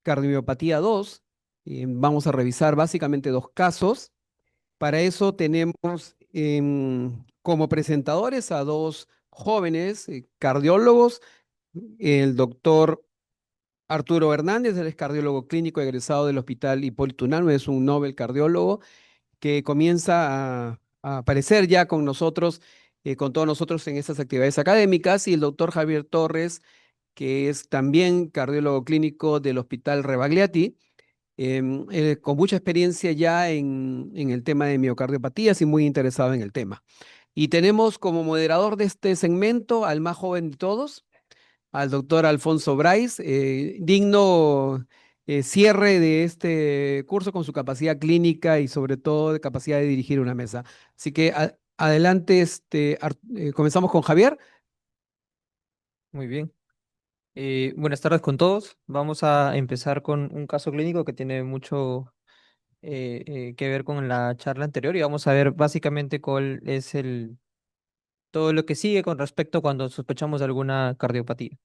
Cardiomiopatía 2. Vamos a revisar básicamente dos casos. Para eso tenemos como presentadores a dos jóvenes cardiólogos, el doctor Arturo Hernández, él es cardiólogo clínico egresado del Hospital Hipólito Unanue, es un Nobel cardiólogo que comienza a aparecer ya con todos nosotros en estas actividades académicas, y el doctor Javier Torres, que es también cardiólogo clínico del Hospital Rebagliati, con mucha experiencia ya en el tema de miocardiopatías y muy interesado en el tema. Y tenemos como moderador de este segmento al más joven de todos, al doctor Alfonso Bryce, digno cierre de este curso con su capacidad clínica y sobre todo de capacidad de dirigir una mesa. Así que adelante, comenzamos con Javier. Muy bien. Buenas tardes con todos. Vamos a empezar con un caso clínico que tiene mucho que ver con la charla anterior y vamos a ver básicamente cuál es todo lo que sigue con respecto cuando sospechamos de alguna cardiopatía.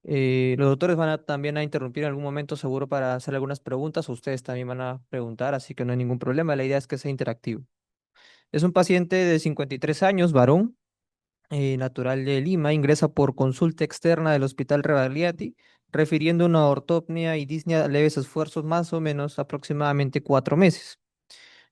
Los doctores van también a interrumpir en algún momento seguro para hacer algunas preguntas o ustedes también van a preguntar, así que no hay ningún problema. La idea es que sea interactivo. Es un paciente de 53 años, varón, natural de Lima, ingresa por consulta externa del Hospital Rebagliati, refiriendo una ortopnia y disnea a leves esfuerzos más o menos aproximadamente 4 meses.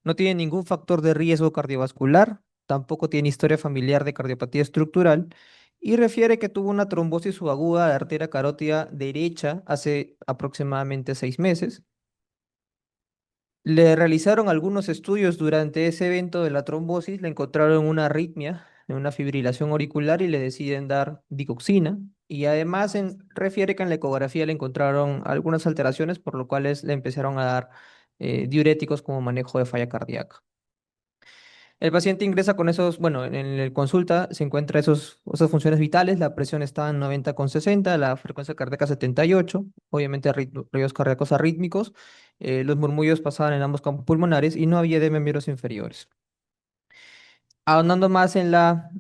No tiene ningún factor de riesgo cardiovascular, tampoco tiene historia familiar de cardiopatía estructural y refiere que tuvo una trombosis subaguda de arteria carótida derecha hace aproximadamente 6 meses. Le realizaron algunos estudios durante ese evento de la trombosis, le encontraron una arritmia, una fibrilación auricular y le deciden dar digoxina. Y además refiere que en la ecografía le encontraron algunas alteraciones, por lo cual le empezaron a dar diuréticos como manejo de falla cardíaca. El paciente ingresa con esos, bueno, en el consulta se encuentra esas funciones vitales, la presión está en 90,60, la frecuencia cardíaca 78, obviamente ritmos cardíacos arrítmicos, los murmullos pasaban en ambos campos pulmonares y no había edema en miembros inferiores. Ahondando más en la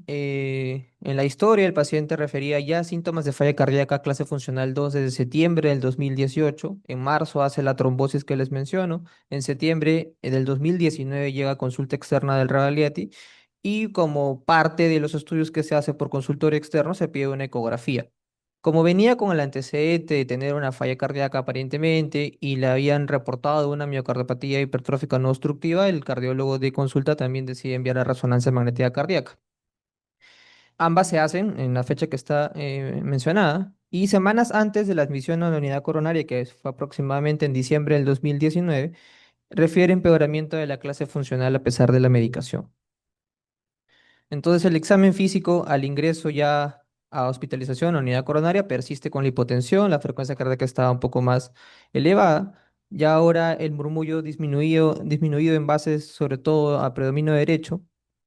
historia, el paciente refería ya síntomas de falla cardíaca clase funcional 2 desde septiembre del 2018. En marzo hace la trombosis que les menciono. En septiembre del 2019 llega a consulta externa del Rebagliati y como parte de los estudios que se hace por consultorio externo se pide una ecografía. Como venía con el antecedente de tener una falla cardíaca aparentemente y le habían reportado una miocardiopatía hipertrófica no obstructiva, el cardiólogo de consulta también decide enviar a resonancia magnética cardíaca. Ambas se hacen en la fecha que está mencionada y semanas antes de la admisión a la unidad coronaria, que fue aproximadamente en diciembre del 2019, refiere empeoramiento de la clase funcional a pesar de la medicación. Entonces el examen físico al ingreso ya a hospitalización a unidad coronaria persiste con la hipotensión, la frecuencia cardíaca estaba un poco más elevada. Ya ahora el murmullo disminuido en base sobre todo a predominio derecho,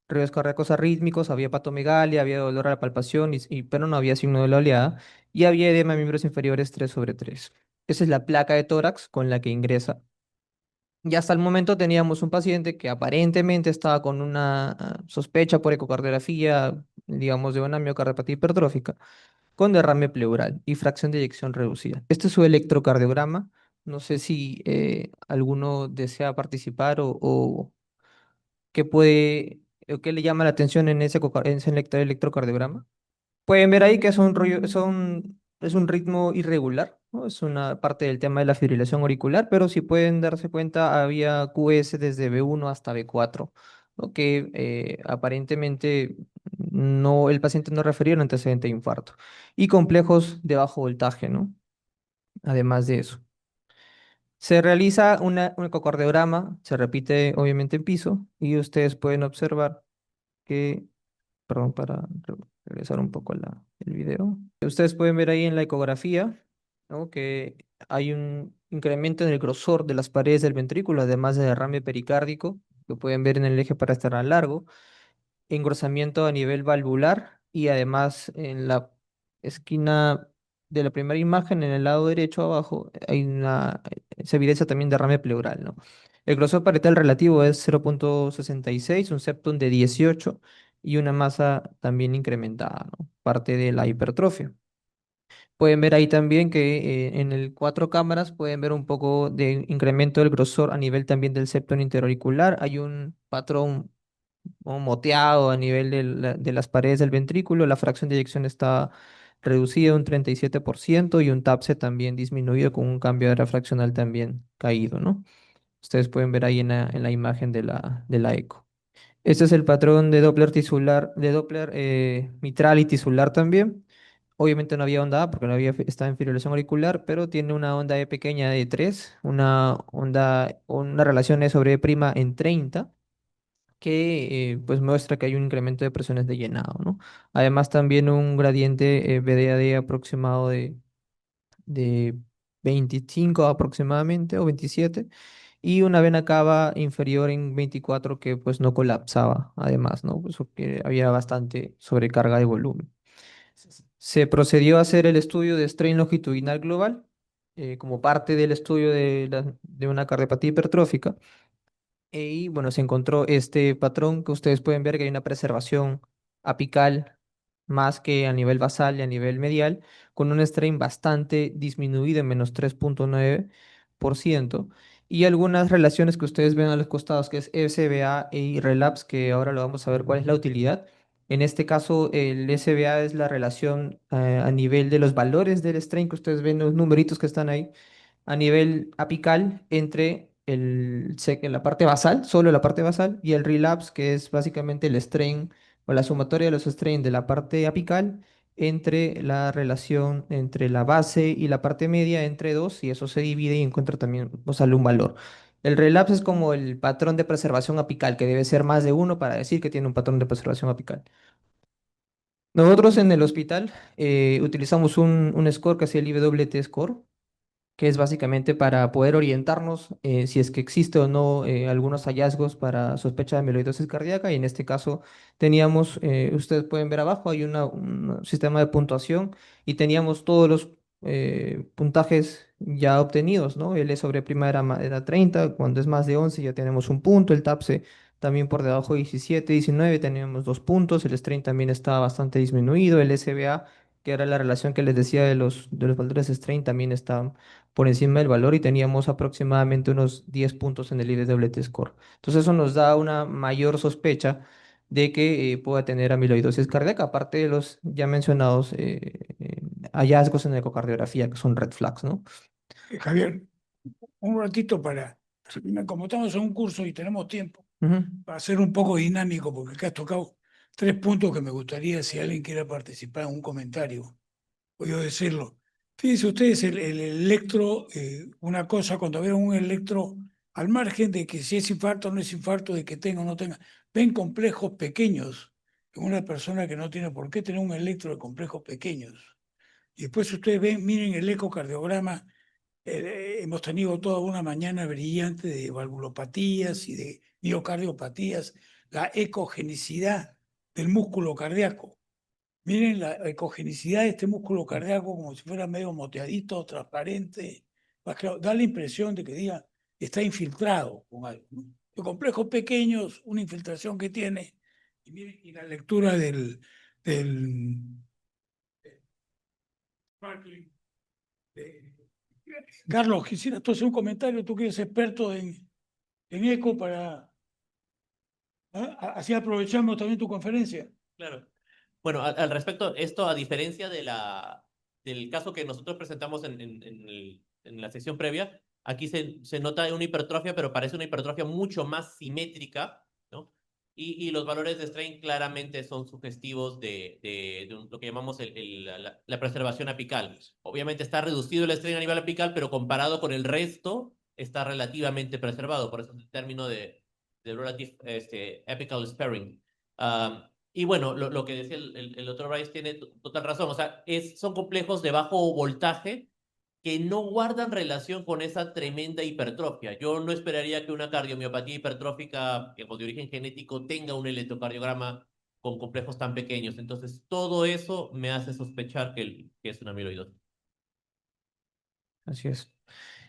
ríos cardíacos arrítmicos, había patomegalia, había dolor a la palpación, pero no había signo de la oleada, y había edema en miembros inferiores 3/3. Esa es la placa de tórax con la que ingresa. Y hasta el momento teníamos un paciente que aparentemente estaba con una sospecha por ecocardiografía, digamos, de una miocardiopatía hipertrófica, con derrame pleural y fracción de eyección reducida. Este es su electrocardiograma. No sé si alguno desea participar o qué o qué le llama la atención en en ese electrocardiograma. Pueden ver ahí que es un ritmo irregular, ¿no? Es una parte del tema de la fibrilación auricular, pero si pueden darse cuenta, había QS desde B1 hasta B4, ¿no? Que aparentemente el paciente no refería a un antecedente de infarto. Y complejos de bajo voltaje, ¿no? Además de eso. Se realiza un ecocardiograma, se repite obviamente en piso, y ustedes pueden observar que perdón, para regresar un poco a el video. Ustedes pueden ver ahí en la ecografía, ¿no? Que hay un incremento en el grosor de las paredes del ventrículo, además de derrame pericárdico, que pueden ver en el eje parasternal largo, engrosamiento a nivel valvular y además en la esquina de la primera imagen, en el lado derecho abajo, se evidencia también derrame pleural, ¿no? El grosor parietal relativo es 0,66, un septum de 18 y una masa también incrementada, ¿no? Parte de la hipertrofia. Pueden ver ahí también que en el cuatro cámaras pueden ver un poco de incremento del grosor a nivel también del septo interauricular. Hay un patrón o moteado a nivel de las paredes del ventrículo. La fracción de eyección está reducida un 37% y un TAPSE también disminuido con un cambio de fraccional también caído, ¿no? Ustedes pueden ver ahí en la imagen de la eco. Este es el patrón de Doppler tisular, de Doppler mitral y tisular también. Obviamente no había onda A porque no había estado en fibrilación auricular, pero tiene una onda E pequeña de 3, una relación E sobre E prima en 30, que pues muestra que hay un incremento de presiones de llenado, ¿no? Además también un gradiente BDAD aproximado de 25 aproximadamente o 27 y una vena cava inferior en 24 que pues no colapsaba además, ¿no? Pues porque había bastante sobrecarga de volumen. Se procedió a hacer el estudio de strain longitudinal global como parte del estudio de una cardiopatía hipertrófica y bueno, se encontró este patrón que ustedes pueden ver que hay una preservación apical más que a nivel basal y a nivel medial, con un strain bastante disminuido en -3,9%. Y algunas relaciones que ustedes ven a los costados, que es SBA y relapse, que ahora lo vamos a ver cuál es la utilidad. En este caso, el SBA es la relación a nivel de los valores del strain que ustedes ven, los numeritos que están ahí a nivel apical entre la parte basal, solo la parte basal, y el relapse, que es básicamente el strain o la sumatoria de los strain de la parte apical entre la relación entre la base y la parte media entre dos, y eso se divide y encuentra también, o sale un valor. El relapse es como el patrón de preservación apical, que debe ser más de uno para decir que tiene un patrón de preservación apical. Nosotros en el hospital utilizamos un score que es el IWT score, que es básicamente para poder orientarnos si es que existe o no algunos hallazgos para sospecha de amiloidosis cardíaca. Y en este caso teníamos, ustedes pueden ver abajo, hay un sistema de puntuación y teníamos todos los puntajes ya obtenidos, ¿no? L sobre prima era 30, cuando es más de 11 ya tenemos un punto, el TAPSE también por debajo de 17, 19 teníamos 2 puntos, el strain también estaba bastante disminuido, el SBA, que era la relación que les decía de los valores de strain, también está por encima del valor y teníamos aproximadamente unos 10 puntos en el IWT score. Entonces eso nos da una mayor sospecha de que pueda tener amiloidosis cardíaca, aparte de los ya mencionados hallazgos en la ecocardiografía, que son red flags, ¿no? Javier, un ratito como estamos en un curso y tenemos tiempo, Ujú. para ser un poco dinámico, porque acá has tocado tres puntos que me gustaría, si alguien quiere participar en un comentario, o yo decirlo. Fíjense ustedes, el electro, una cosa, cuando ven un electro, al margen de que si es infarto o no es infarto, de que tenga o no tenga, ven complejos pequeños en una persona que no tiene por qué tener un electro de complejos pequeños. Y después ustedes ven, miren el ecocardiograma. Hemos tenido toda una mañana brillante de valvulopatías y de miocardiopatías, la ecogenicidad del músculo cardíaco. Miren la ecogenicidad de este músculo cardíaco como si fuera medio moteadito, transparente. Más claro, da la impresión de que diga, está infiltrado con algo, ¿no? De complejos pequeños, una infiltración que tiene. Y miren, y la lectura del Sparkling, de- Carlos, quisiera tú hacer un comentario, tú que eres experto en eco para, ¿ah? Así aprovechamos también tu conferencia. Claro. Bueno, al respecto, esto a diferencia del caso que nosotros presentamos en la sesión previa, aquí se nota una hipertrofia, pero parece una hipertrofia mucho más simétrica, ¿no? Y los valores de strain claramente son sugestivos de lo que llamamos la preservación apical. Obviamente está reducido el strain a nivel apical, pero comparado con el resto, está relativamente preservado. Por eso es el término de relative apical sparing. Y bueno, lo que decía el doctor Rice tiene total razón. O sea, son complejos de bajo voltaje que no guardan relación con esa tremenda hipertrofia. Yo no esperaría que una cardiomiopatía hipertrófica de origen genético tenga un electrocardiograma con complejos tan pequeños. Entonces, todo eso me hace sospechar que es una amiloidosis. Así es.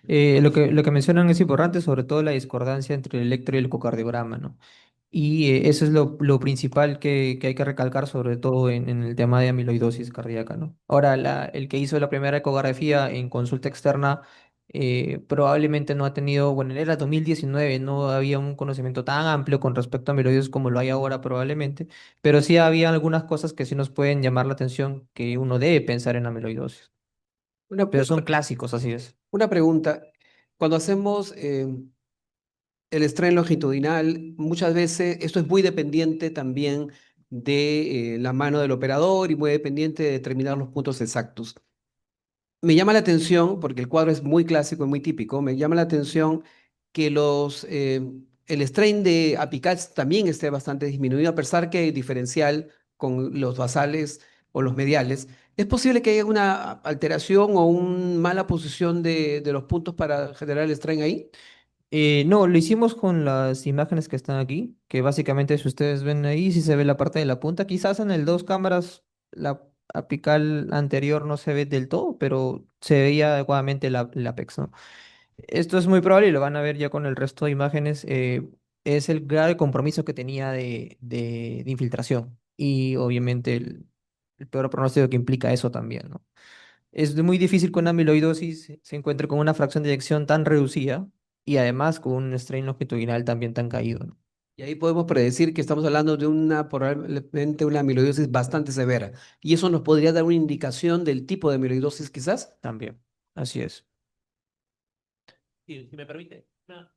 Lo que mencionan es importante, sobre todo la discordancia entre el electro y el ecocardiograma, ¿no? Y eso es lo principal que hay que recalcar, sobre todo en el tema de amiloidosis cardíaca, ¿no? Ahora, el que hizo la primera ecografía en consulta externa probablemente no ha tenido, bueno, era 2019, no había un conocimiento tan amplio con respecto a amiloidosis como lo hay ahora probablemente, pero sí había algunas cosas que sí nos pueden llamar la atención que uno debe pensar en amiloidosis. Una, Pero son clásicos, así es. una pregunta. Cuando hacemos el estrés longitudinal, muchas veces esto es muy dependiente también de la mano del operador y muy dependiente de determinar los puntos exactos. Me llama la atención, porque el cuadro es muy clásico y muy típico, me llama la atención que el strain de apical también esté bastante disminuido, a pesar que hay diferencial con los basales o los mediales. ¿Es posible que haya una alteración o una mala posición de los puntos para generar el strain ahí? No, lo hicimos con las imágenes que están aquí, que básicamente si ustedes ven ahí, si se ve la parte de la punta, quizás en el dos cámaras la apical anterior no se ve del todo, pero se veía adecuadamente el apex, ¿no? Esto es muy probable y lo van a ver ya con el resto de imágenes, es el grado de compromiso que tenía de infiltración y obviamente el peor pronóstico que implica eso también, ¿no? Es muy difícil que una amiloidosis se encuentre con una fracción de eyección tan reducida y además con un strain longitudinal también tan caído, ¿no? Y ahí podemos predecir que estamos hablando de probablemente una amiloidosis bastante severa. Y eso nos podría dar una indicación del tipo de amiloidosis quizás. También, así es. Si me permite,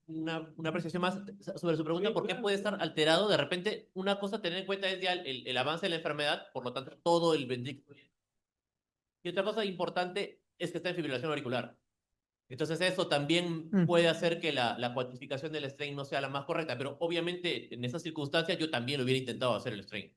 una apreciación más sobre su pregunta, ¿por qué puede estar alterado? De repente, una cosa a tener en cuenta es ya el avance de la enfermedad, por lo tanto, todo el ventrículo. Y otra cosa importante es que está en fibrilación auricular. Entonces, eso también Mm. puede hacer que la cuantificación del strain no sea la más correcta, pero obviamente en esas circunstancias yo también hubiera intentado hacer el strain.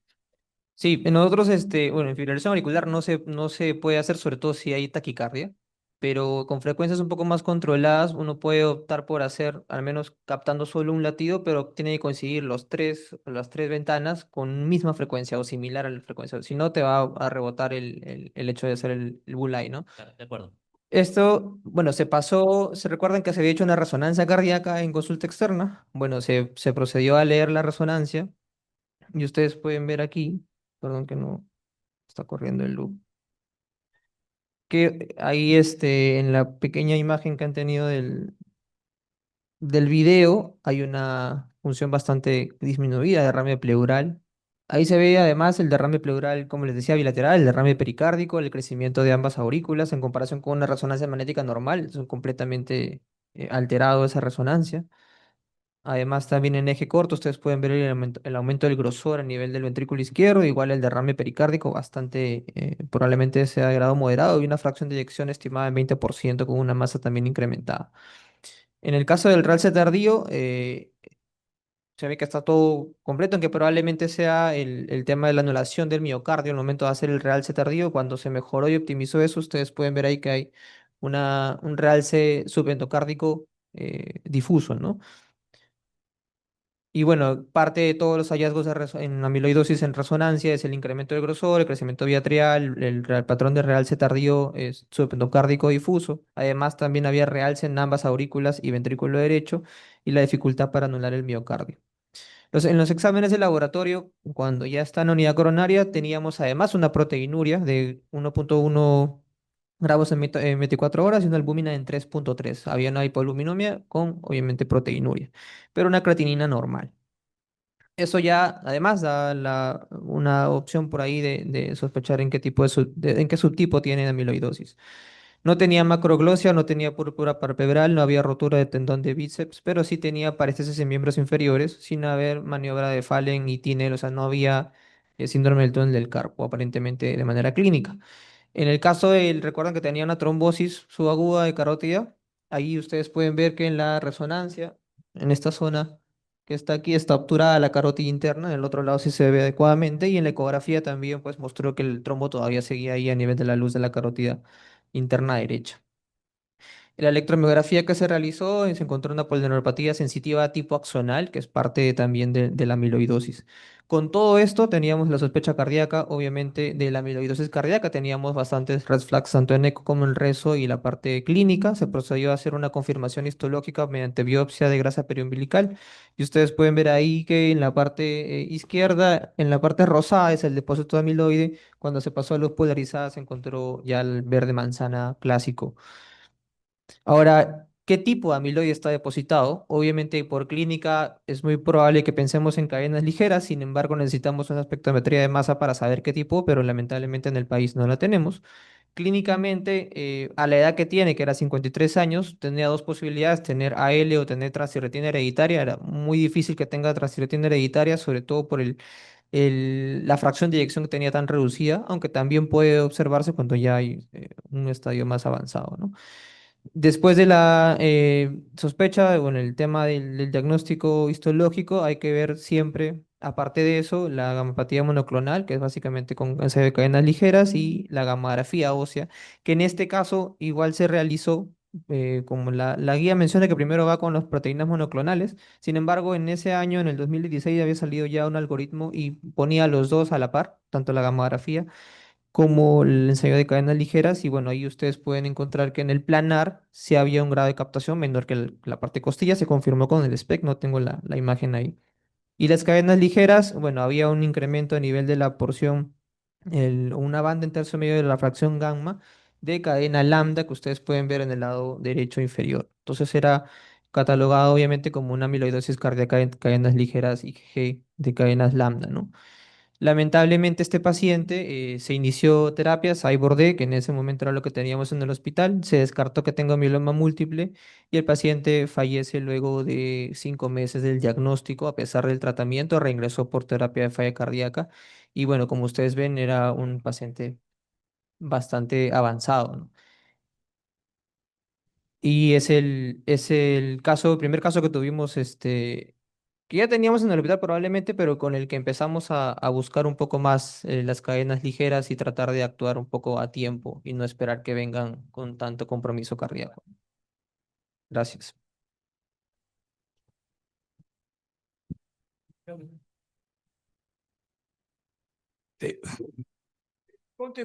Sí, en nosotros, bueno, en fibrilación auricular no se puede hacer, sobre todo si hay taquicardia, pero con frecuencias un poco más controladas uno puede optar por hacer, al menos captando solo un latido, pero tiene que coincidir las tres ventanas con misma frecuencia o similar a la frecuencia, si no te va a rebotar el hecho de hacer el Bullseye, ¿no? Claro, de acuerdo. Esto, bueno, se recuerdan que se había hecho una resonancia cardíaca en consulta externa. Bueno, se procedió a leer la resonancia y ustedes pueden ver aquí, perdón que no está corriendo el loop, que ahí en la pequeña imagen que han tenido del video hay una función bastante disminuida de derrame pleural. Ahí se ve además el derrame pleural, como les decía, bilateral, el derrame pericárdico, el crecimiento de ambas aurículas en comparación con una resonancia magnética normal. Es completamente alterado esa resonancia. Además, también en eje corto, ustedes pueden ver el aumento del grosor a nivel del ventrículo izquierdo, igual el derrame pericárdico, bastante, probablemente sea de grado moderado y una fracción de eyección estimada en 20% con una masa también incrementada. En el caso del realce tardío, se ve que está todo completo, aunque probablemente sea el tema de la anulación del miocardio al momento de hacer el realce tardío. Cuando se mejoró y optimizó eso, ustedes pueden ver ahí que hay un realce subendocárdico difuso, ¿no? Y bueno, parte de todos los hallazgos en amiloidosis en resonancia es el incremento del grosor, el crecimiento biatrial, el patrón de realce tardío es subendocárdico difuso. Además, también había realce en ambas aurículas y ventrículo derecho y la dificultad para anular el miocardio. En los exámenes de laboratorio, cuando ya está en unidad coronaria, teníamos además una proteinuria de 1.1 gramos en 24 horas y una albúmina en 3.3. Había una hipoluminomia con, obviamente, proteinuria, pero una creatinina normal. Eso ya, además, da una opción por ahí de sospechar en qué tipo en qué subtipo tiene amiloidosis. No tenía macroglosia, no tenía púrpura palpebral, no había rotura de tendón de bíceps, pero sí tenía paréstesis en miembros inferiores, sin haber maniobra de Fallen y Tinel, o sea, no había síndrome del túnel del carpo, aparentemente de manera clínica. En el caso recuerdan que tenía una trombosis subaguda de carótida, ahí ustedes pueden ver que en la resonancia, en esta zona que está aquí, está obturada la carótida interna, en el otro lado sí se ve adecuadamente, y en la ecografía también pues mostró que el trombo todavía seguía ahí a nivel de la luz de la carótida interna derecha. La electromiografía que se realizó, se encontró una polineuropatía sensitiva tipo axonal, que es parte también de la amiloidosis. Con todo esto teníamos la sospecha cardíaca, obviamente, de la amiloidosis cardíaca. Teníamos bastantes red flags, tanto en eco como en rezo y la parte clínica. Se procedió a hacer una confirmación histológica mediante biopsia de grasa periumbilical. Y ustedes pueden ver ahí que en la parte izquierda, en la parte rosada, es el depósito de amiloide. Cuando se pasó a luz polarizada, se encontró ya el verde manzana clásico. Ahora, ¿qué tipo de amiloide está depositado? Obviamente, por clínica es muy probable que pensemos en cadenas ligeras, sin embargo, necesitamos una espectrometría de masa para saber qué tipo, pero lamentablemente en el país no la tenemos. Clínicamente, a la edad que tiene, que era 53 años, tenía dos posibilidades, tener AL o tener transtirretina hereditaria. Era muy difícil que tenga transtirretina hereditaria, sobre todo por la fracción de eyección que tenía tan reducida, aunque también puede observarse cuando ya hay un estadio más avanzado, ¿no? Después de la sospecha, bueno, el tema del diagnóstico histológico, hay que ver siempre, aparte de eso, la gamopatía monoclonal, que es básicamente con ensayo de cadenas ligeras, y la gamografía ósea, que en este caso igual se realizó, como la guía menciona que primero va con las proteínas monoclonales. Sin embargo, en ese año, en el 2016, había salido ya un algoritmo y ponía los dos a la par, tanto la gamografía como el ensayo de cadenas ligeras, y bueno, ahí ustedes pueden encontrar que en el planar sí había un grado de captación menor que la parte costilla. Se confirmó con el SPEC, no tengo la imagen ahí. Y las cadenas ligeras, bueno, había un incremento a nivel de la porción, una banda en tercio medio de la fracción gamma de cadena lambda que ustedes pueden ver en el lado derecho inferior. Entonces era catalogado obviamente como una amiloidosis cardíaca en cadenas ligeras y G de cadenas lambda, ¿no? Lamentablemente este paciente se inició terapia Cyborg, que en ese momento era lo que teníamos en el hospital. Se descartó que tenga mieloma múltiple y el paciente fallece luego de 5 meses del diagnóstico. A pesar del tratamiento, reingresó por terapia de falla cardíaca y bueno, como ustedes ven, era un paciente bastante avanzado, ¿no? Y es el primer caso que tuvimos, que ya teníamos en el hospital probablemente, pero con el que empezamos a buscar un poco más las cadenas ligeras y tratar de actuar un poco a tiempo y no esperar que vengan con tanto compromiso cardíaco. Gracias. Te-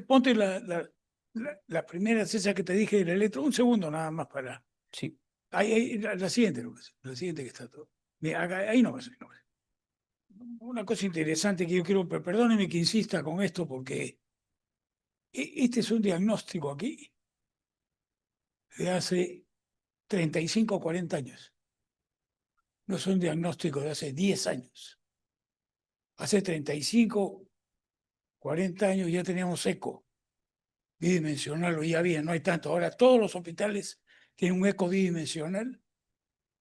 ponte la primera, esa que te dije del electro, un segundo nada más para. Sí. La siguiente, la siguiente que está todo. Mira, ahí no ahí nomás. Una cosa interesante que yo quiero, perdóneme que insista con esto, porque este es un diagnóstico aquí de hace 35 o 40 años. No es un diagnóstico de hace 10 años. Hace 35, 40 años ya teníamos eco bidimensional, o ya había, no hay tanto. Ahora todos los hospitales tienen un eco bidimensional,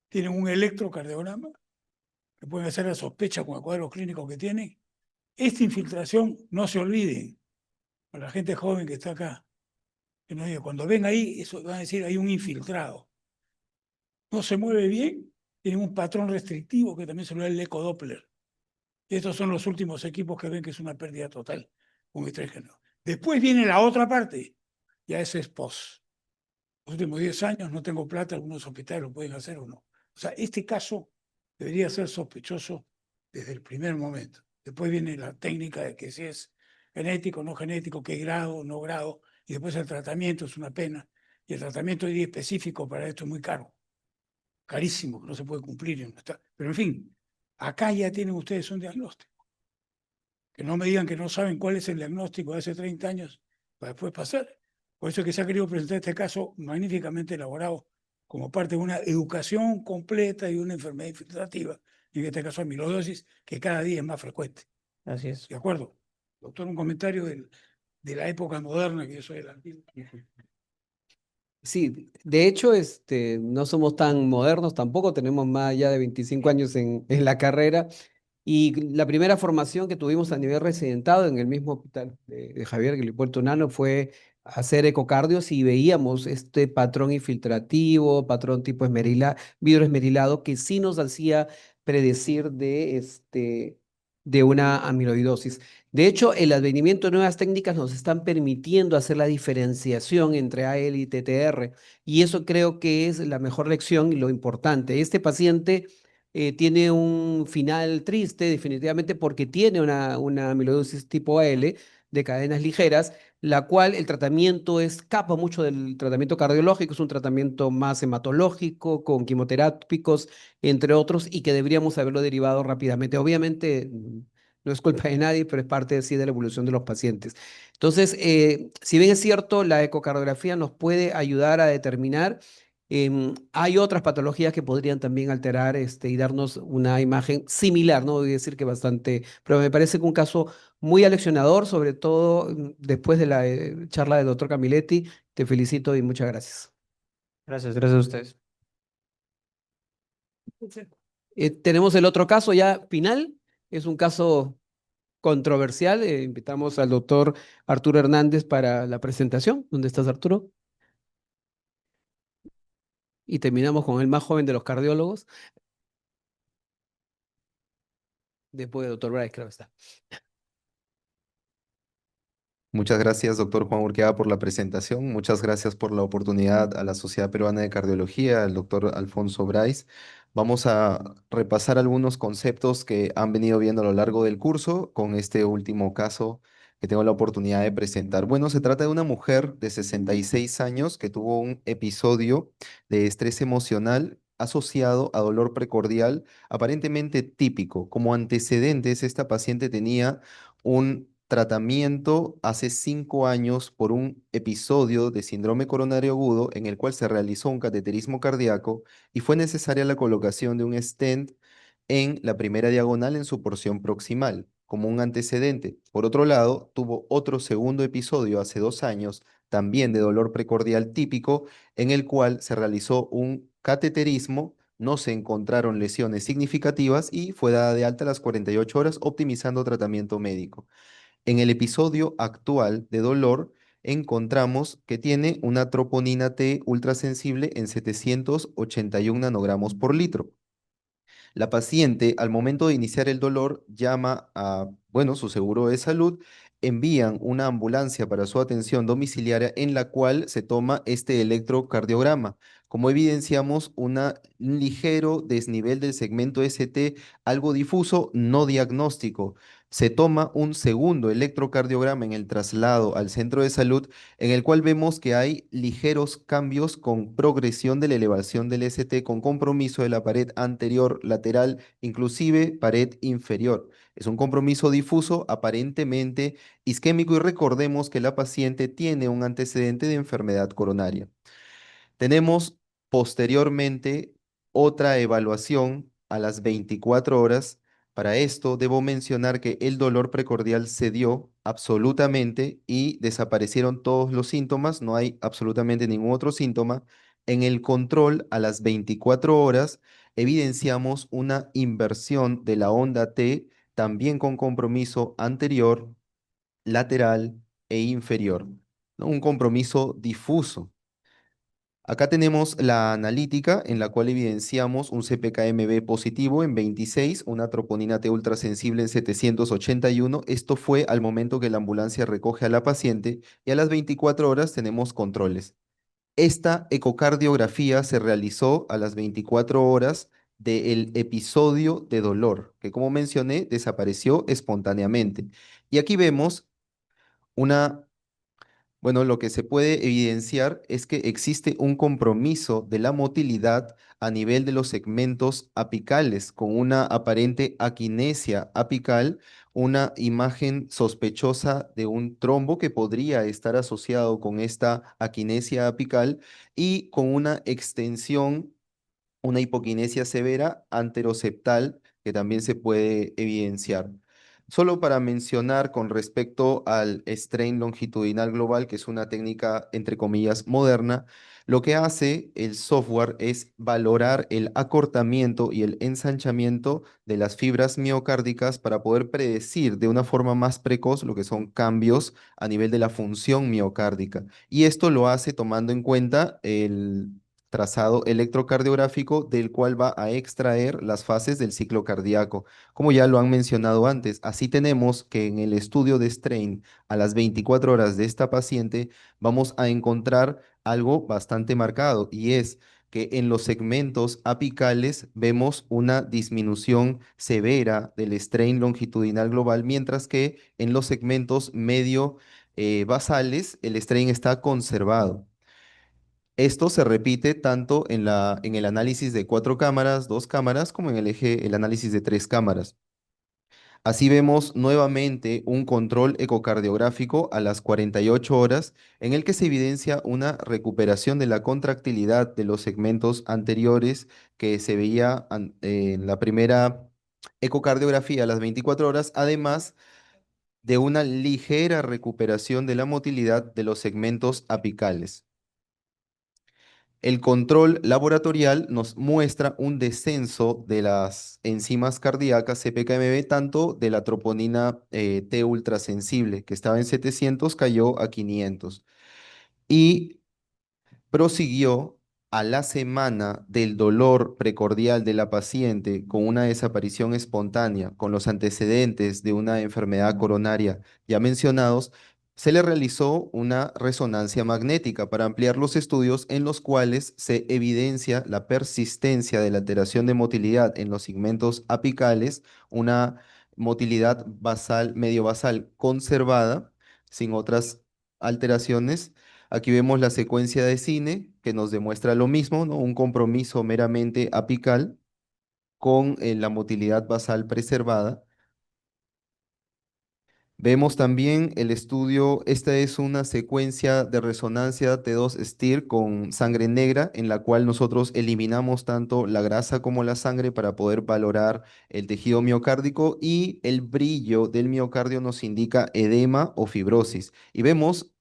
tienen un electrocardiograma, que pueden hacer la sospecha con el cuadro clínico que tienen. Esta infiltración, no se olviden, para la gente joven que está acá, que no diga, cuando ven ahí, eso van a decir, hay un infiltrado. No se mueve bien, tiene un patrón restrictivo que también se lo da el eco Doppler. Y estos son los últimos equipos que ven que es una pérdida total con estrógeno. Después viene la otra parte, ya ese es post. Los últimos 10 años no tengo plata, algunos hospitales lo pueden hacer o no. O sea, este caso debería ser sospechoso desde el primer momento. Después viene la técnica de que si es genético, no genético, qué grado, no grado, y después el tratamiento es una pena. Y el tratamiento específico para esto es muy caro, carísimo, no se puede cumplir. Pero en fin, acá ya tienen ustedes un diagnóstico. Que no me digan que no saben cuál es el diagnóstico de hace 30 años para después pasar. Por eso es que se ha querido presentar este caso magníficamente elaborado como parte de una educación completa y una enfermedad infiltrativa, y en este caso amiloidosis, que cada día es más frecuente. Así es. ¿De acuerdo? Doctor, un comentario de la época moderna, que yo soy de la antigua. Sí, de hecho, no somos tan modernos tampoco, tenemos más allá de 25 años en la carrera. Y la primera formación que tuvimos a nivel residentado en el mismo hospital de Javier Guilipuerto Unano fue hacer ecocardios y veíamos este patrón infiltrativo, patrón tipo vidrio esmerilado, que sí nos hacía predecir de una amiloidosis. De hecho, el advenimiento de nuevas técnicas nos están permitiendo hacer la diferenciación entre AL y TTR, y eso creo que es la mejor lección y lo importante. Este paciente tiene un final triste, definitivamente, porque tiene una amiloidosis tipo AL de cadenas ligeras, la cual el tratamiento escapa mucho del tratamiento cardiológico, es un tratamiento más hematológico, con quimioterápicos, entre otros, y que deberíamos haberlo derivado rápidamente. Obviamente, no es culpa de nadie, pero es parte sí de la evolución de los pacientes. Entonces, si bien es cierto, la ecocardiografía nos puede ayudar a determinar, hay otras patologías que podrían también alterar y darnos una imagen similar, no voy a decir que bastante, pero me parece que un caso muy aleccionador, sobre todo después de la charla del doctor Camilletti. Te felicito y muchas gracias. Gracias a ustedes. Tenemos el otro caso ya final, es un caso controversial. Invitamos al doctor Arturo Hernández para la presentación. ¿Dónde estás, Arturo? Y terminamos con el más joven de los cardiólogos, después de doctor Bryce, creo que está. Muchas gracias, doctor Juan Urquea, por la presentación. Muchas gracias por la oportunidad a la Sociedad Peruana de Cardiología, al doctor Alfonso Bryce. Vamos a repasar algunos conceptos que han venido viendo a lo largo del curso con este último caso que tengo la oportunidad de presentar. Bueno, se trata de una mujer de 66 años que tuvo un episodio de estrés emocional asociado a dolor precordial aparentemente típico. Como antecedentes, esta paciente tenía un tratamiento hace 5 años por un episodio de síndrome coronario agudo en el cual se realizó un cateterismo cardíaco y fue necesaria la colocación de un stent en la primera diagonal en su porción proximal, como un antecedente. Por otro lado, tuvo otro segundo episodio hace 2 años, también de dolor precordial típico, en el cual se realizó un cateterismo. No se encontraron lesiones significativas y fue dada de alta a las 48 horas, optimizando tratamiento médico. En el episodio actual de dolor, encontramos que tiene una troponina T ultrasensible en 781 nanogramos por litro. La paciente, al momento de iniciar el dolor, llama a, bueno, su seguro de salud, envían una ambulancia para su atención domiciliaria en la cual se toma este electrocardiograma. Como evidenciamos, un ligero desnivel del segmento ST, algo difuso, no diagnóstico. Se toma un segundo electrocardiograma en el traslado al centro de salud, en el cual vemos que hay ligeros cambios con progresión de la elevación del ST, con compromiso de la pared anterior, lateral, inclusive pared inferior. Es un compromiso difuso, aparentemente isquémico, y recordemos que la paciente tiene un antecedente de enfermedad coronaria. Tenemos posteriormente otra evaluación a las 24 horas. Para esto debo mencionar que el dolor precordial cedió absolutamente y desaparecieron todos los síntomas, no hay absolutamente ningún otro síntoma. En el control a las 24 horas evidenciamos una inversión de la onda T, también con compromiso anterior, lateral e inferior, ¿no? Un compromiso difuso. Acá tenemos la analítica en la cual evidenciamos un CPKMB positivo en 26, una troponina T ultrasensible en 781. Esto fue al momento que la ambulancia recoge a la paciente y a las 24 horas tenemos controles. Esta ecocardiografía se realizó a las 24 horas del episodio de dolor, que como mencioné desapareció espontáneamente. Y aquí vemos una bueno, lo que se puede evidenciar es que existe un compromiso de la motilidad a nivel de los segmentos apicales, con una aparente aquinesia apical, una imagen sospechosa de un trombo que podría estar asociado con esta aquinesia apical y con una extensión, una hipoquinesia severa anteroseptal que también se puede evidenciar. Solo para mencionar con respecto al strain longitudinal global, que es una técnica, entre comillas, moderna, lo que hace el software es valorar el acortamiento y el ensanchamiento de las fibras miocárdicas para poder predecir de una forma más precoz lo que son cambios a nivel de la función miocárdica. Y esto lo hace tomando en cuenta el trazado electrocardiográfico del cual va a extraer las fases del ciclo cardíaco. Como ya lo han mencionado antes, así tenemos que en el estudio de strain a las 24 horas de esta paciente vamos a encontrar algo bastante marcado, y es que en los segmentos apicales vemos una disminución severa del strain longitudinal global, mientras que en los segmentos medio basales el strain está conservado. Esto se repite tanto en el análisis de 4 cámaras, 2 cámaras, como en el análisis de 3 cámaras. Así vemos nuevamente un control ecocardiográfico a las 48 horas en el que se evidencia una recuperación de la contractilidad de los segmentos anteriores que se veía en la primera ecocardiografía a las 24 horas, además de una ligera recuperación de la motilidad de los segmentos apicales. El control laboratorial nos muestra un descenso de las enzimas cardíacas CPKMB, tanto de la troponina T ultrasensible, que estaba en 700, cayó a 500. Y prosiguió a la semana del dolor precordial de la paciente con una desaparición espontánea, con los antecedentes de una enfermedad coronaria ya mencionados. Se le realizó una resonancia magnética para ampliar los estudios en los cuales se evidencia la persistencia de la alteración de motilidad en los segmentos apicales, una motilidad basal, medio basal conservada, sin otras alteraciones. Aquí vemos la secuencia de cine que nos demuestra lo mismo, ¿no? Un compromiso meramente apical con la motilidad basal preservada. Vemos también el estudio, esta es una secuencia de resonancia T2-STIR con sangre negra, en la cual nosotros eliminamos tanto la grasa como la sangre para poder valorar el tejido miocárdico, y el brillo del miocardio nos indica edema o fibrosis. Y vemos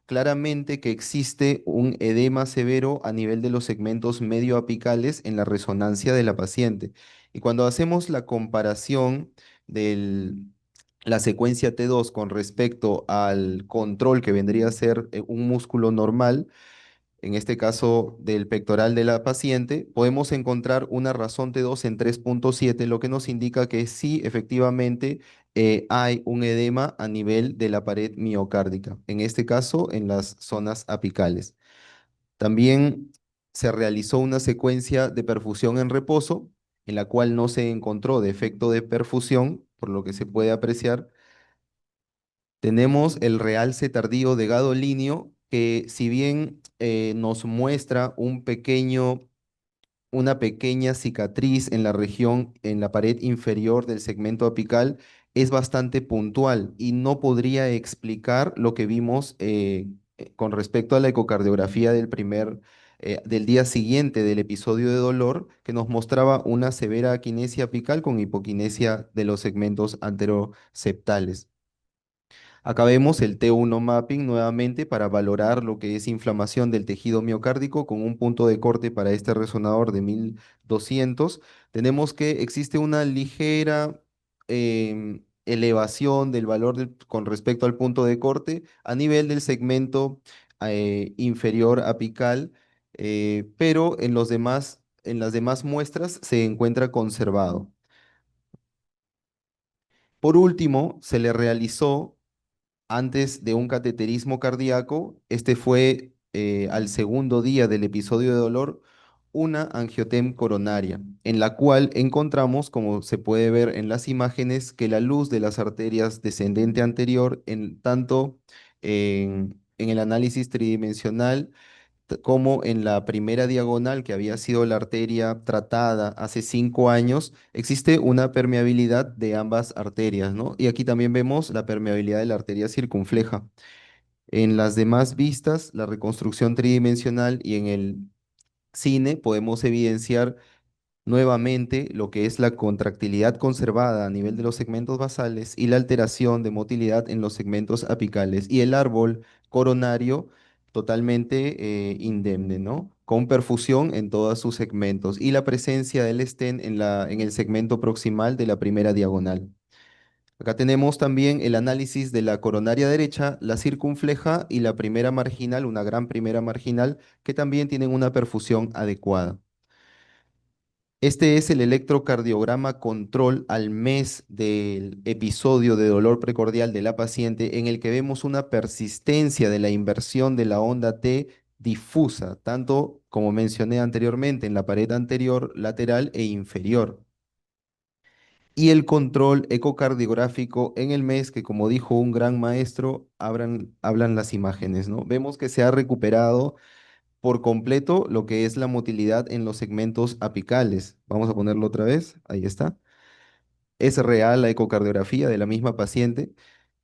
claramente que existe un edema severo a nivel de los segmentos medio apicales en la resonancia de la paciente. Y cuando hacemos la comparación de la secuencia T2 con respecto al control que vendría a ser un músculo normal, en este caso del pectoral de la paciente, podemos encontrar una razón T2 en 3.7, lo que nos indica que sí, efectivamente, hay un edema a nivel de la pared miocárdica, en este caso en las zonas apicales. También se realizó una secuencia de perfusión en reposo, en la cual no se encontró defecto de perfusión, por lo que se puede apreciar. Tenemos el realce tardío de gadolinio, que si bien nos muestra una pequeña cicatriz en la región, en la pared inferior del segmento apical, es bastante puntual y no podría explicar lo que vimos con respecto a la ecocardiografía del día siguiente del episodio de dolor, que nos mostraba una severa aquinesia apical con hipoquinesia de los segmentos anteroseptales. Acá vemos el T1 mapping nuevamente para valorar lo que es inflamación del tejido miocárdico con un punto de corte para este resonador de 1200. Tenemos que existe una ligera elevación del valor con respecto al punto de corte a nivel del segmento inferior apical, pero en las demás muestras se encuentra conservado. Por último, se le realizó antes de un cateterismo cardíaco, este fue al segundo día del episodio de dolor, una angiotem coronaria, en la cual encontramos, como se puede ver en las imágenes, que la luz de las arterias descendente anterior, tanto en el análisis tridimensional como en la primera diagonal, que había sido la arteria tratada hace 5 años, existe una permeabilidad de ambas arterias, ¿no? Y aquí también vemos la permeabilidad de la arteria circunfleja. En las demás vistas, la reconstrucción tridimensional y en el cine podemos evidenciar nuevamente lo que es la contractilidad conservada a nivel de los segmentos basales y la alteración de motilidad en los segmentos apicales, y el árbol coronario totalmente indemne, ¿no? Con perfusión en todos sus segmentos y la presencia del estén en el segmento proximal de la primera diagonal. Acá tenemos también el análisis de la coronaria derecha, la circunfleja y la primera marginal, una gran primera marginal, que también tienen una perfusión adecuada. Este es el electrocardiograma control al mes del episodio de dolor precordial de la paciente, en el que vemos una persistencia de la inversión de la onda T difusa, tanto como mencioné anteriormente en la pared anterior, lateral e inferior. Y el control ecocardiográfico en el mes, que como dijo un gran maestro, hablan las imágenes, ¿no? Vemos que se ha recuperado por completo lo que es la motilidad en los segmentos apicales. Vamos a ponerlo otra vez, ahí está. Es real la ecocardiografía de la misma paciente.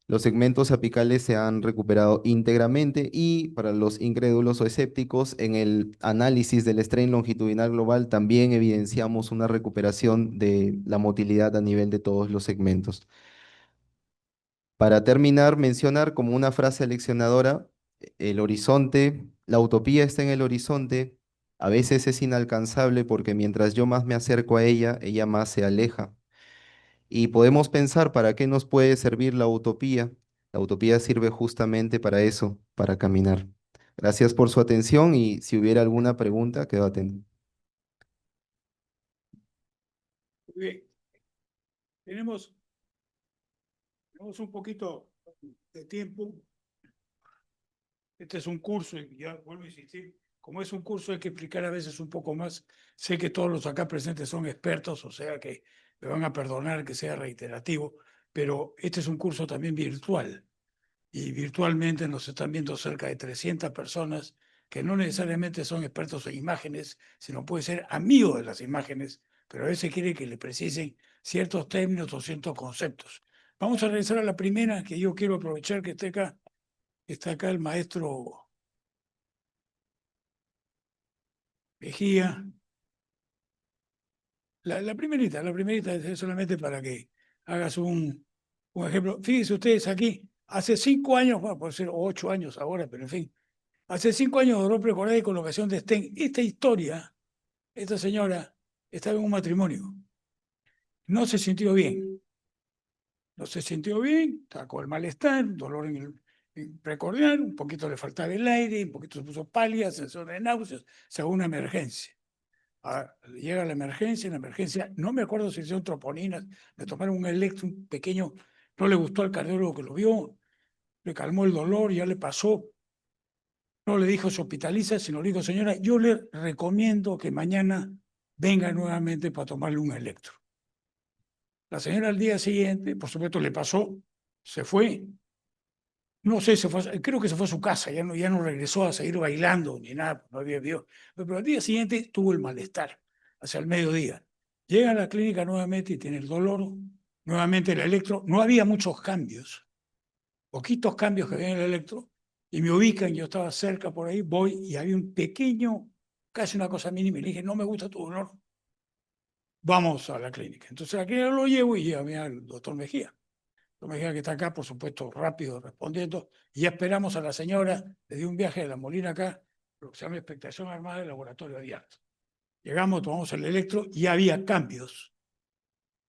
Los segmentos apicales se han recuperado íntegramente y para los incrédulos o escépticos, en el análisis del strain longitudinal global también evidenciamos una recuperación de la motilidad a nivel de todos los segmentos. Para terminar, mencionar como una frase aleccionadora, el horizonte, la utopía está en el horizonte, a veces es inalcanzable porque mientras yo más me acerco a ella, ella más se aleja. Y podemos pensar para qué nos puede servir la utopía. La utopía sirve justamente para eso, para caminar. Gracias por su atención y si hubiera alguna pregunta, quedo atento. Muy bien. Tenemos un poquito de tiempo. Este es un curso y ya vuelvo a insistir, como es un curso hay que explicar a veces un poco más. Sé que todos los acá presentes son expertos, o sea que me van a perdonar que sea reiterativo, pero este es un curso también virtual y virtualmente nos están viendo cerca de 300 personas que no necesariamente son expertos en imágenes, sino pueden ser amigos de las imágenes, pero a veces quieren que le precisen ciertos términos o ciertos conceptos. Vamos a regresar a la primera, que yo quiero aprovechar que esté acá. Está acá el maestro Mejía. La primerita es solamente para que hagas un ejemplo. Fíjense ustedes aquí, hace 5 años, bueno, puede ser 8 años ahora, pero en fin, hace 5 años dolor precordial y colocación de stent. Esta historia, esta señora estaba en un matrimonio, no se sintió bien, estaba con el malestar, dolor en precordial, un poquito le faltaba el aire, un poquito se puso pálida, sensación de náuseas, se hago una emergencia. Llega la emergencia, en la emergencia, no me acuerdo si hicieron troponinas, le tomaron un electro, un pequeño, no le gustó al cardiólogo que lo vio, le calmó el dolor, ya le pasó, no le dijo se hospitaliza, sino le dijo, señora, yo le recomiendo que mañana venga nuevamente para tomarle un electro. La señora al día siguiente, por supuesto le pasó, se fue, no sé, creo que se fue a su casa, ya no regresó a seguir bailando ni nada, no había visto. Pero al día siguiente tuvo el malestar, hacia el mediodía. Llega a la clínica nuevamente y tiene el dolor, nuevamente el electro. No había muchos cambios, poquitos cambios que había en el electro, y me ubican, yo estaba cerca por ahí, voy y había un pequeño, casi una cosa mínima, y le dije, no me gusta tu dolor, vamos a la clínica. Entonces a la clínica lo llevo y llamé al doctor Mejía. Mejía que está acá, por supuesto, rápido respondiendo, y ya esperamos a la señora, le dio un viaje de La Molina acá, lo que se llama expectación armada del laboratorio abierto. Llegamos, tomamos el electro y había cambios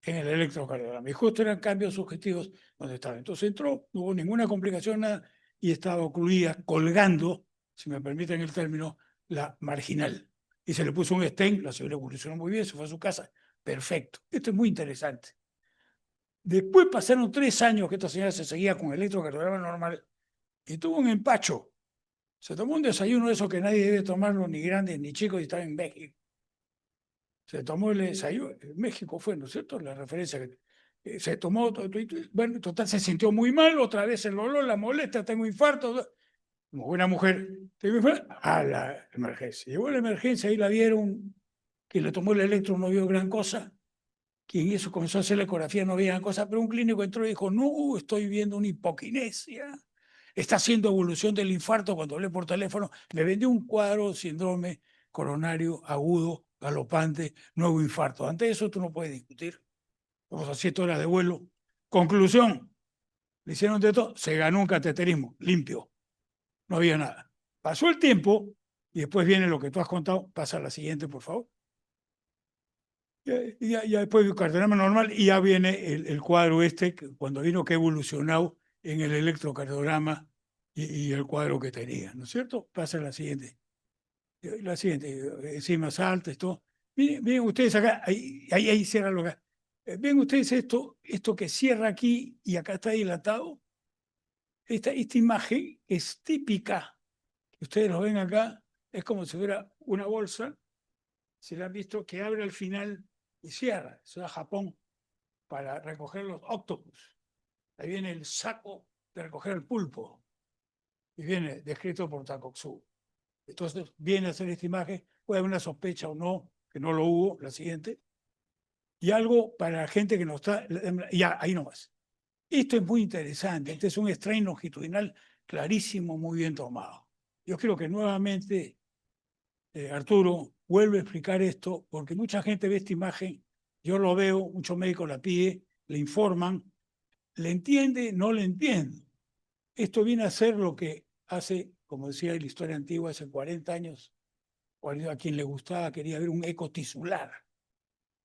en el electrocardiograma, y justo eran cambios subjetivos donde estaba. Entonces entró, no hubo ninguna complicación, nada, y estaba ocluida, colgando, si me permiten el término, la marginal. Y se le puso un stent, la señora evolucionó muy bien, se fue a su casa, perfecto. Esto es muy interesante. Después pasaron 3 años que esta señora se seguía con el electrocardiograma normal y tuvo un empacho. Se tomó un desayuno de eso que nadie debe tomarlo, ni grandes ni chicos, y estaba en México. Se tomó el desayuno, en México fue, ¿no es cierto? La referencia que se tomó, bueno, total, se sintió muy mal, otra vez el dolor, la molesta, tengo infarto. Como buena mujer, tengo infarto, a la emergencia. Llegó a la emergencia, ahí la vieron, quien le tomó el electro no vio gran cosa. Quien eso comenzó a hacer la ecografía no veía cosa, pero un clínico entró y dijo, no, estoy viendo una hipoquinesia, está haciendo evolución del infarto. Cuando hablé por teléfono, me vendió un cuadro, síndrome coronario agudo, galopante, nuevo infarto. Ante eso tú no puedes discutir. Vamos a 7 horas de vuelo. Conclusión, le hicieron de todo, se ganó un cateterismo limpio, no había nada. Pasó el tiempo y después viene lo que tú has contado, pasa a la siguiente, por favor. Ya después del cardiograma normal y ya viene el cuadro este, cuando vino que ha evolucionado en el electrocardiograma y el cuadro que tenía, ¿no es cierto? Pasa la siguiente. La siguiente, más alta, esto. Miren ustedes acá, ahí cierra lo que. Ven ustedes esto que cierra aquí y acá está dilatado. Esta imagen es típica. Ustedes lo ven acá, es como si fuera una bolsa, se la han visto, que abre al final y cierra. Eso es Japón para recoger los octopus. Ahí viene el saco de recoger el pulpo y viene descrito por Takotsubo. Entonces viene a hacer esta imagen, puede haber una sospecha o no, que no lo hubo, la siguiente, y algo para la gente que no está, ya, ahí nomás. Esto es muy interesante, este es un strain longitudinal clarísimo, muy bien tomado. Yo creo que nuevamente, Arturo, vuelve a explicar esto, porque mucha gente ve esta imagen, yo lo veo, muchos médicos la piden, le informan, le entiende, no le entiende. Esto viene a ser lo que hace, como decía la historia antigua, hace 40 años, a quien le gustaba quería ver un eco tisular.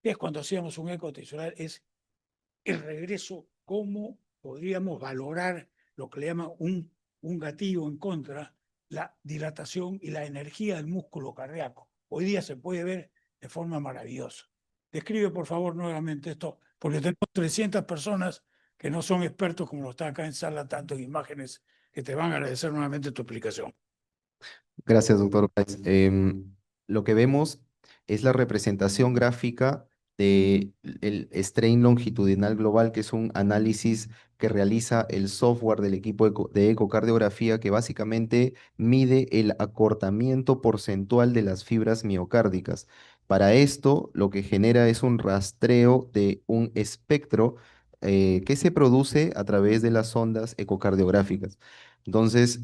¿Qué es cuando hacíamos un eco tisular? Es el regreso, cómo podríamos valorar lo que le llaman un gatillo en contra, la dilatación y la energía del músculo cardíaco. Hoy día se puede ver de forma maravillosa. Describe, por favor, nuevamente esto, porque tenemos 300 personas que no son expertos como lo están acá en sala, tanto en imágenes, que te van a agradecer nuevamente tu explicación. Gracias, doctor Price. Lo que vemos es la representación gráfica del strain longitudinal global, que es un análisis que realiza el software del equipo de ecocardiografía, que básicamente mide el acortamiento porcentual de las fibras miocárdicas. Para esto, lo que genera es un rastreo de un espectro que se produce a través de las ondas ecocardiográficas. Entonces,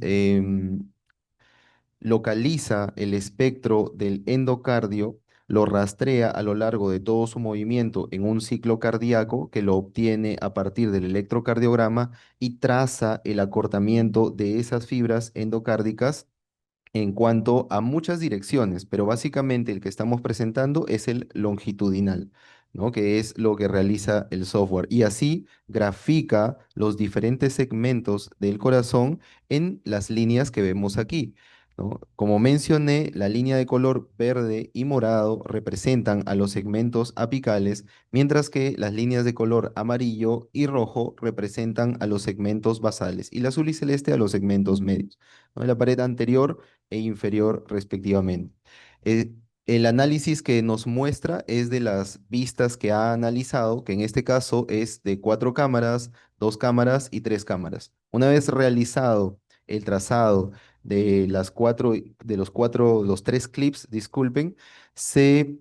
localiza el espectro del endocardio, lo rastrea a lo largo de todo su movimiento en un ciclo cardíaco que lo obtiene a partir del electrocardiograma y traza el acortamiento de esas fibras endocárdicas en cuanto a muchas direcciones, pero básicamente el que estamos presentando es el longitudinal, ¿no? Que es lo que realiza el software. Y así grafica los diferentes segmentos del corazón en las líneas que vemos aquí, ¿no? Como mencioné, la línea de color verde y morado representan a los segmentos apicales, mientras que las líneas de color amarillo y rojo representan a los segmentos basales y la azul y celeste a los segmentos medios, ¿no? En la pared anterior e inferior respectivamente. Eh, el análisis que nos muestra es de las vistas que ha analizado, que en este caso es de 4 cámaras, 2 cámaras y 3 cámaras. Una vez realizado el trazado de los 3 clips, disculpen, se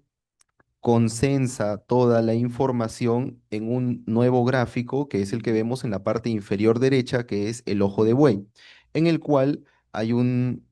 concensa toda la información en un nuevo gráfico, que es el que vemos en la parte inferior derecha, que es el ojo de buey, en el cual hay una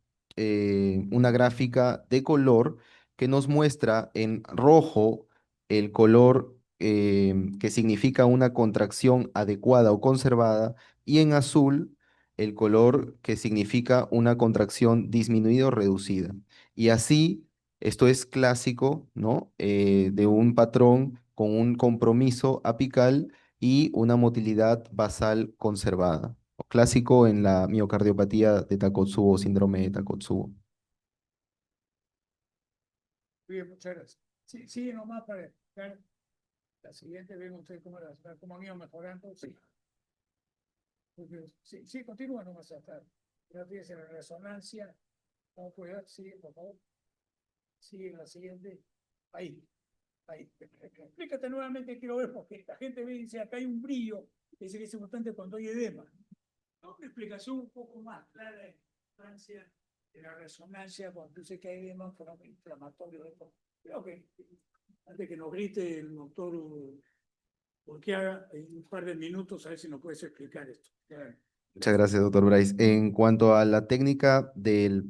gráfica de color que nos muestra en rojo el color que significa una contracción adecuada o conservada, y en azul el color que significa una contracción disminuida o reducida. Y así esto es clásico, ¿no? De un patrón con un compromiso apical y una motilidad basal conservada. Clásico en la miocardiopatía de Takotsubo o síndrome de Takotsubo. Bien, muchas gracias. Sí, sí, nomás para explicar. La siguiente, ven ustedes cómo han ido mejorando. Sí. Sí, sí, continúa nomás hasta. Ya tienes la resonancia. ¿Cómo puede dar? Sigue, por favor. Sigue la siguiente. Ahí. Ahí. Explícate nuevamente, quiero ver, porque la gente ve y dice, acá hay un brillo. Dice que es importante cuando hay edema. ¿No? Una explicación un poco más clara de la importancia de la resonancia cuando dice que hay edema inflamatorio. Creo que antes que nos grite el doctor Urquiaga, en un par de minutos, a ver si nos puedes explicar esto. Muchas gracias, doctor Bryce. En cuanto a la técnica del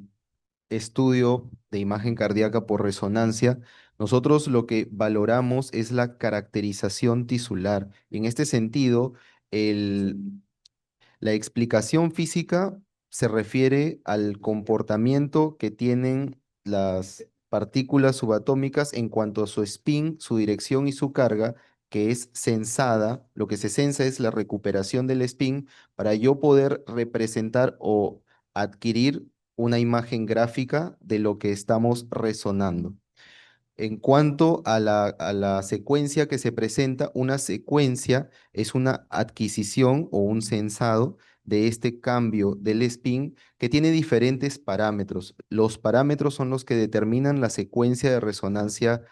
estudio de imagen cardíaca por resonancia, nosotros lo que valoramos es la caracterización tisular. Y en este sentido, la explicación física se refiere al comportamiento que tienen las partículas subatómicas en cuanto a su spin, su dirección y su carga, que es sensada. Lo que se sensa es la recuperación del spin para yo poder representar o adquirir una imagen gráfica de lo que estamos resonando. En cuanto a la secuencia que se presenta, una secuencia es una adquisición o un sensado de este cambio del spin que tiene diferentes parámetros. Los parámetros son los que determinan la secuencia de resonancia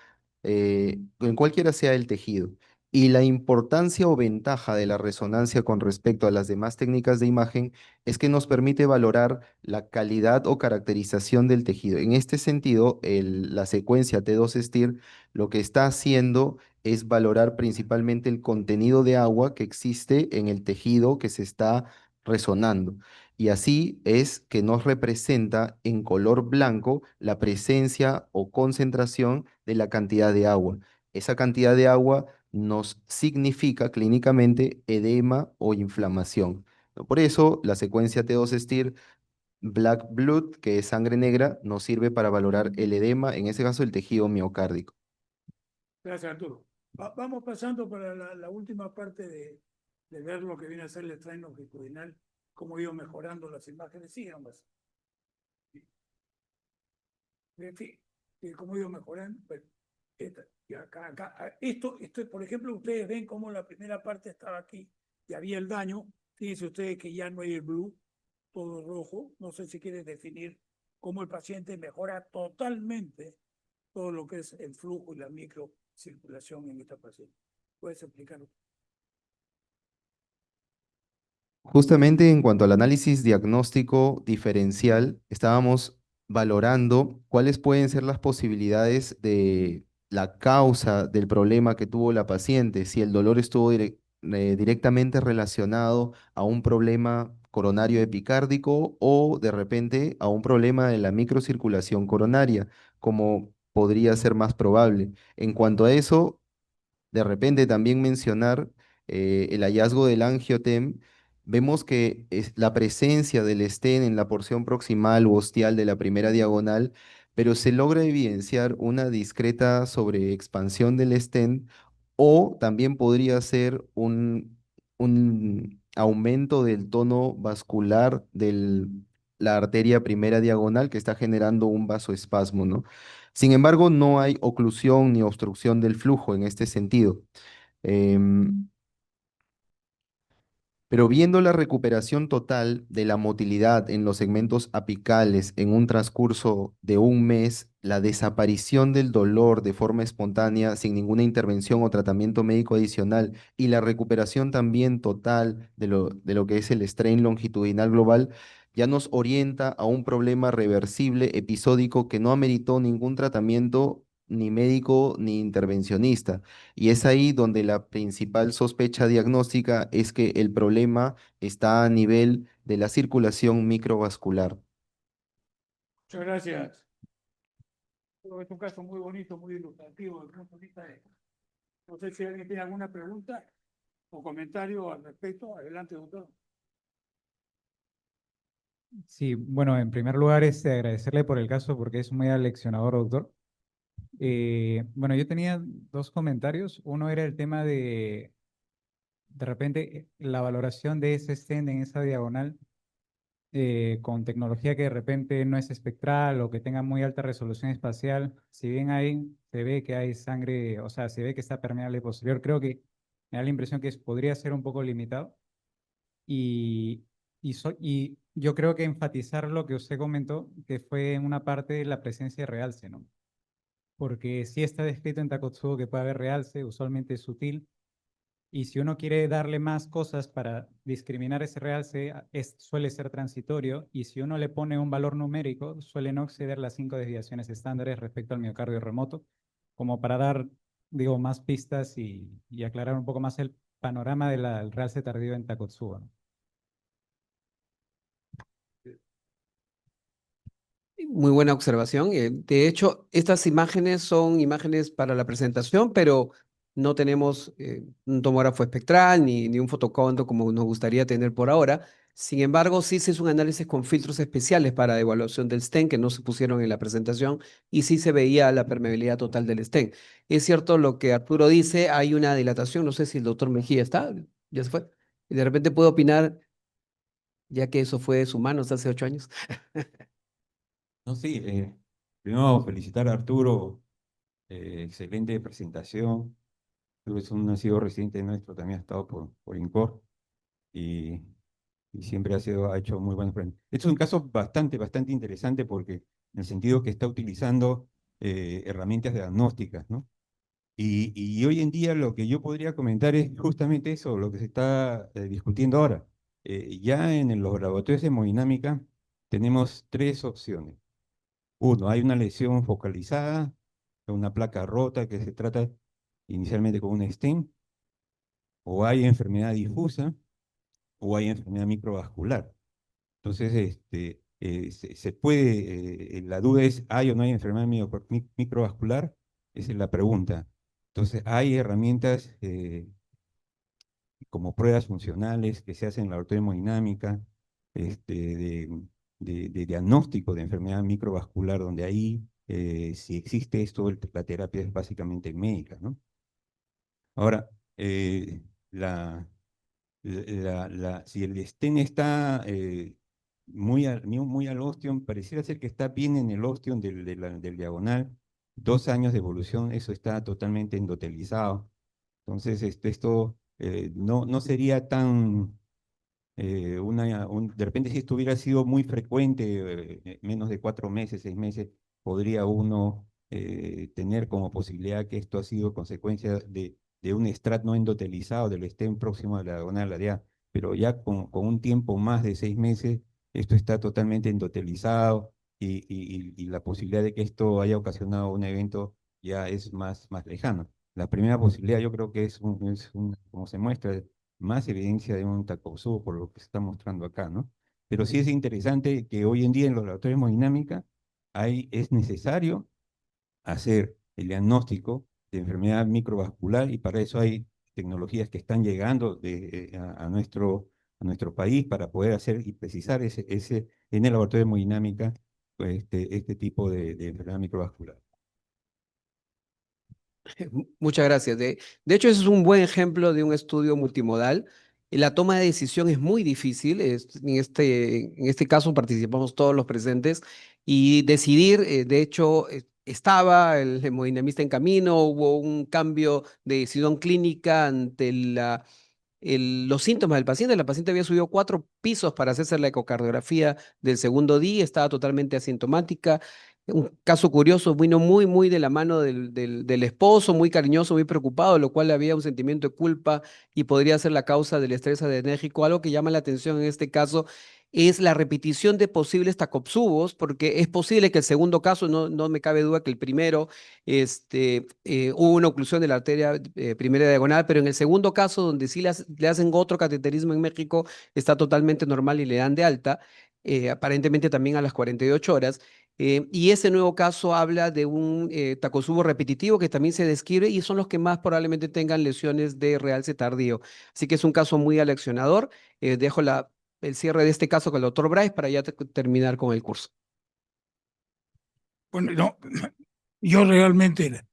en cualquiera sea el tejido. Y la importancia o ventaja de la resonancia con respecto a las demás técnicas de imagen es que nos permite valorar la calidad o caracterización del tejido. En este sentido, la secuencia T2-STIR lo que está haciendo es valorar principalmente el contenido de agua que existe en el tejido que se está resonando. Y así es que nos representa en color blanco la presencia o concentración de la cantidad de agua. Esa cantidad de agua nos significa clínicamente edema o inflamación. Por eso, la secuencia T2-STIR Black Blood, que es sangre negra, nos sirve para valorar el edema, en este caso el tejido miocárdico. Gracias, Arturo. Vamos pasando para la última parte de ver lo que viene a ser el strain longitudinal, cómo ha ido mejorando las imágenes. Sí, ambas. En fin, cómo ha ido mejorando. Bueno, y esto, por ejemplo, ustedes ven cómo la primera parte estaba aquí y había el daño. Fíjense ustedes que ya no hay el blue, todo rojo. No sé si quieren definir cómo el paciente mejora totalmente todo lo que es el flujo y la microcirculación en esta paciente. ¿Puedes explicarlo? Justamente en cuanto al análisis diagnóstico diferencial, estábamos valorando cuáles pueden ser las posibilidades de la causa del problema que tuvo la paciente, si el dolor estuvo directamente relacionado a un problema coronario epicárdico o de repente a un problema de la microcirculación coronaria, como podría ser más probable. En cuanto a eso, de repente también mencionar el hallazgo del angiotem. Vemos que la presencia del stent en la porción proximal u ostial de la primera diagonal, pero se logra evidenciar una discreta sobreexpansión del stent o también podría ser un aumento del tono vascular de la arteria primera diagonal que está generando un vasoespasmo, ¿no? Sin embargo, no hay oclusión ni obstrucción del flujo en este sentido. Em, pero viendo la recuperación total de la motilidad en los segmentos apicales en un transcurso de un mes, la desaparición del dolor de forma espontánea sin ninguna intervención o tratamiento médico adicional y la recuperación también total de lo que es el strain longitudinal global, ya nos orienta a un problema reversible episódico que no ameritó ningún tratamiento ni médico ni intervencionista. Y es ahí donde la principal sospecha diagnóstica es que el problema está a nivel de la circulación microvascular. Muchas gracias. Creo que es un caso muy bonito, muy ilustrativo desde el punto de vista de... No sé si alguien tiene alguna pregunta o comentario al respecto. Adelante, doctor. Sí, bueno, en primer lugar, agradecerle por el caso porque es muy aleccionador, doctor. Bueno, yo tenía dos comentarios. Uno era el tema de repente, la valoración de ese stent en esa diagonal con tecnología que de repente no es espectral o que tenga muy alta resolución espacial. Si bien ahí se ve que hay sangre, o sea, se ve que está permeable posterior, creo que me da la impresión que podría ser un poco limitado. Y yo creo que enfatizar lo que usted comentó, que fue en una parte la presencia de realce, ¿no? Porque sí está descrito en Takotsubo que puede haber realce, usualmente es sutil, y si uno quiere darle más cosas para discriminar ese realce, suele ser transitorio, y si uno le pone un valor numérico, suele no exceder las 5 desviaciones estándares respecto al miocardio remoto, como para dar, digo, más pistas y aclarar un poco más el panorama del realce tardío en Takotsubo, ¿no? Muy buena observación. De hecho, estas imágenes son imágenes para la presentación, pero no tenemos un tomógrafo espectral ni un fotocondo como nos gustaría tener por ahora. Sin embargo, sí se hizo un análisis con filtros especiales para evaluación del stent que no se pusieron en la presentación y sí se veía la permeabilidad total del stent. Es cierto lo que Arturo dice, hay una dilatación, no sé si el doctor Mejía está, ya se fue, y de repente puedo opinar, ya que eso fue de sus manos hace 8 años. No, sí, primero felicitar a Arturo, excelente presentación. Arturo es ha sido residente nuestro, también ha estado por INCOR y, y siempre ha hecho muy buenos premios. Este es un caso bastante interesante porque en el sentido que está utilizando herramientas diagnósticas, ¿no? Y hoy en día lo que yo podría comentar es justamente eso, lo que se está discutiendo ahora. Ya en los laboratorios de hemodinámica tenemos 3 opciones. Uno, hay una lesión focalizada, una placa rota que se trata inicialmente con un stent, o hay enfermedad difusa, o hay enfermedad microvascular. Entonces, se puede, la duda es, ¿hay o no hay enfermedad microvascular? Esa es la pregunta. Entonces, hay herramientas como pruebas funcionales que se hacen en la laboratorio de hemodinámica, de diagnóstico de enfermedad microvascular, donde ahí, si existe esto, la terapia es básicamente médica, ¿no? Ahora, si el stent está muy al ostium, pareciera ser que está bien en el ostium del diagonal, 2 años de evolución, eso está totalmente endotelizado. Entonces, esto no sería tan, de repente si esto hubiera sido muy frecuente, menos de 4 meses, 6 meses, podría uno tener como posibilidad que esto ha sido consecuencia de un estrato no endotelizado del stent próximo a la diagonal área, pero ya con un tiempo más de 6 meses, esto está totalmente endotelizado y la posibilidad de que esto haya ocasionado un evento ya es más lejana. La primera posibilidad yo creo que como se muestra, más evidencia de un Takotsubo por lo que se está mostrando acá, ¿no? Pero sí es interesante que hoy en día en los laboratorios de hemodinámica es necesario hacer el diagnóstico de enfermedad microvascular y para eso hay tecnologías que están llegando a nuestro país para poder hacer y precisar en el laboratorio de hemodinámica pues, este tipo de enfermedad microvascular. Muchas gracias. De hecho, ese es un buen ejemplo de un estudio multimodal. La toma de decisión es muy difícil. En este caso participamos todos los presentes y decidir, de hecho, estaba el hemodinamista en camino, hubo un cambio de decisión clínica ante los síntomas del paciente. La paciente había subido 4 pisos para hacerse la ecocardiografía del segundo día, estaba totalmente asintomática. Un caso curioso, vino muy de la mano del esposo, muy cariñoso, muy preocupado, lo cual había un sentimiento de culpa y podría ser la causa del estrés adrenérgico. Algo que llama la atención en este caso es la repetición de posibles takotsubo, porque es posible que el segundo caso, no me cabe duda que el primero, hubo una oclusión de la arteria primera diagonal, pero en el segundo caso, donde sí le hacen otro cateterismo en México, está totalmente normal y le dan de alta, aparentemente también a las 48 horas. Y ese nuevo caso habla de un takotsubo repetitivo que también se describe y son los que más probablemente tengan lesiones de realce tardío. Así que es un caso muy aleccionador. Dejo el cierre de este caso con el doctor Bryce para ya terminar con el curso. Bueno, no, yo realmente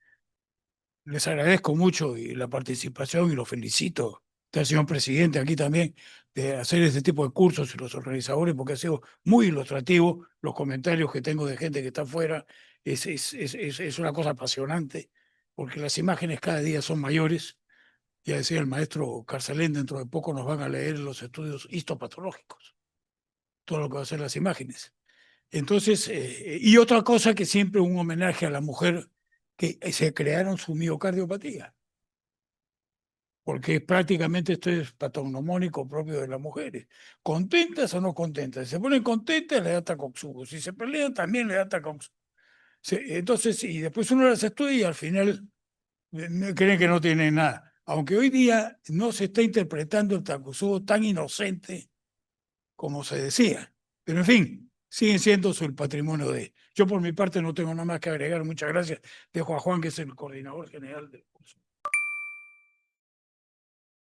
les agradezco mucho y la participación y los felicito, señor presidente, aquí también, de hacer este tipo de cursos y los organizadores, porque ha sido muy ilustrativo. Los comentarios que tengo de gente que está afuera es una cosa apasionante, porque las imágenes cada día son mayores. Ya decía el maestro Carcelén, dentro de poco nos van a leer los estudios histopatológicos, todo lo que va a ser las imágenes. Entonces, y otra cosa que siempre un homenaje a la mujer que se crearon su miocardiopatía, porque prácticamente esto es patognomónico propio de las mujeres. ¿Contentas o no contentas? Si se ponen contentas, le da Takotsubo. Si se pelean, también le da Takotsubo. Entonces, y después uno las estudia y al final creen que no tienen nada. Aunque hoy día no se está interpretando el Takotsubo tan inocente como se decía. Pero en fin, siguen siendo el patrimonio de... Yo por mi parte no tengo nada más que agregar. Muchas gracias. Dejo a Juan, que es el coordinador general del curso.